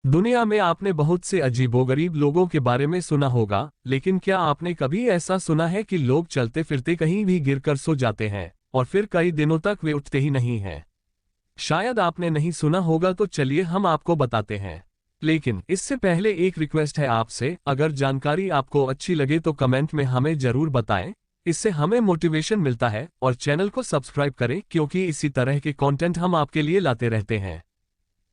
दुनिया में आपने बहुत से अजीबोगरीब लोगों के बारे में सुना होगा, लेकिन क्या आपने कभी ऐसा सुना है कि लोग चलते फिरते कहीं भी गिरकर सो जाते हैं और फिर कई दिनों तक वे उठते ही नहीं हैं? शायद आपने नहीं सुना होगा, तो चलिए हम आपको बताते हैं। लेकिन इससे पहले एक रिक्वेस्ट है आपसे, अगर जानकारी आपको अच्छी लगे तो कमेंट में हमें जरूर बताएं। इससे हमें मोटिवेशन मिलता है, और चैनल को सब्सक्राइब करें क्योंकि इसी तरह के कंटेंट हम आपके लिए लाते रहते हैं।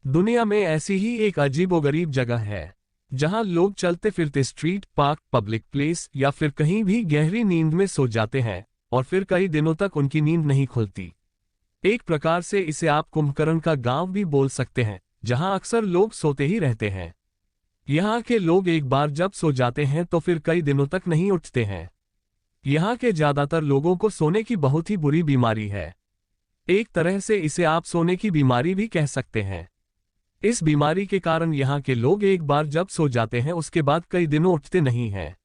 दुनिया में ऐसी ही एक अजीबोगरीब जगह है जहां लोग चलते फिरते स्ट्रीट, पार्क, पब्लिक प्लेस या फिर कहीं भी गहरी नींद में सो जाते हैं और फिर कई दिनों तक उनकी नींद नहीं खुलती। एक प्रकार से इसे आप कुंभकर्ण का गांव भी बोल सकते हैं, जहां अक्सर लोग सोते ही रहते हैं। यहाँ के लोग एक बार जब सो जाते हैं तो फिर कई दिनों तक नहीं उठते हैं। यहाँ के ज्यादातर लोगों को सोने की बहुत ही बुरी बीमारी है। एक तरह से इसे आप सोने की बीमारी भी कह सकते हैं। इस बीमारी के कारण यहाँ के लोग एक बार जब सो जाते हैं उसके बाद कई दिनों उठते नहीं हैं।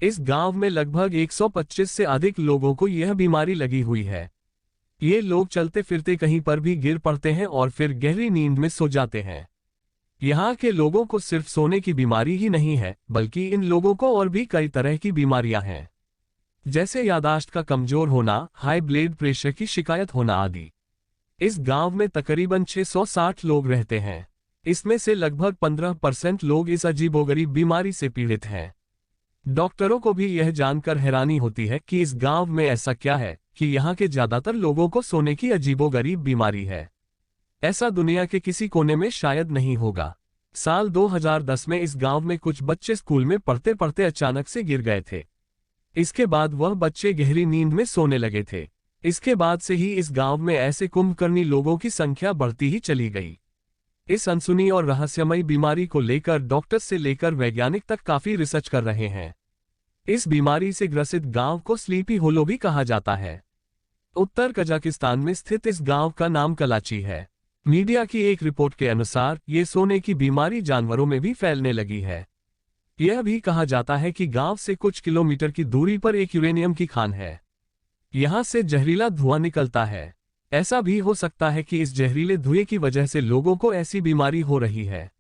इस गांव में लगभग 125 से अधिक लोगों को यह बीमारी लगी हुई है। ये लोग चलते फिरते कहीं पर भी गिर पड़ते हैं और फिर गहरी नींद में सो जाते हैं। यहाँ के लोगों को सिर्फ सोने की बीमारी ही नहीं है, बल्कि इन लोगों को और भी कई तरह की बीमारियां हैं, जैसे याददाश्त का कमजोर होना, हाई ब्लड प्रेशर की शिकायत होना आदि। इस गांव में तकरीबन 660 लोग रहते हैं। इसमें से लगभग 15% लोग इस अजीबोगरीब बीमारी से पीड़ित हैं। डॉक्टरों को भी यह जानकर हैरानी होती है कि इस गांव में ऐसा क्या है कि यहाँ के ज्यादातर लोगों को सोने की अजीबोगरीब बीमारी है। ऐसा दुनिया के किसी कोने में शायद नहीं होगा। साल 2010 में इस गांव में कुछ बच्चे स्कूल में पढ़ते पढ़ते अचानक से गिर गए थे। इसके बाद वह बच्चे गहरी नींद में सोने लगे थे। इसके बाद से ही इस गांव में ऐसे कुंभकर्णी लोगों की संख्या बढ़ती ही चली गई। इस अनसुनी और रहस्यमयी बीमारी को लेकर डॉक्टर से लेकर वैज्ञानिक तक काफी रिसर्च कर रहे हैं। इस बीमारी से ग्रसित गांव को स्लीपी होलो भी कहा जाता है। उत्तर कजाकिस्तान में स्थित इस गांव का नाम कलाची है। मीडिया की एक रिपोर्ट के अनुसार ये सोने की बीमारी जानवरों में भी फैलने लगी है। यह भी कहा जाता है कि गांव से कुछ किलोमीटर की दूरी पर एक यूरेनियम की खान है। यहां से जहरीला धुआं निकलता है। ऐसा भी हो सकता है कि इस जहरीले धुएं की वजह से लोगों को ऐसी बीमारी हो रही है।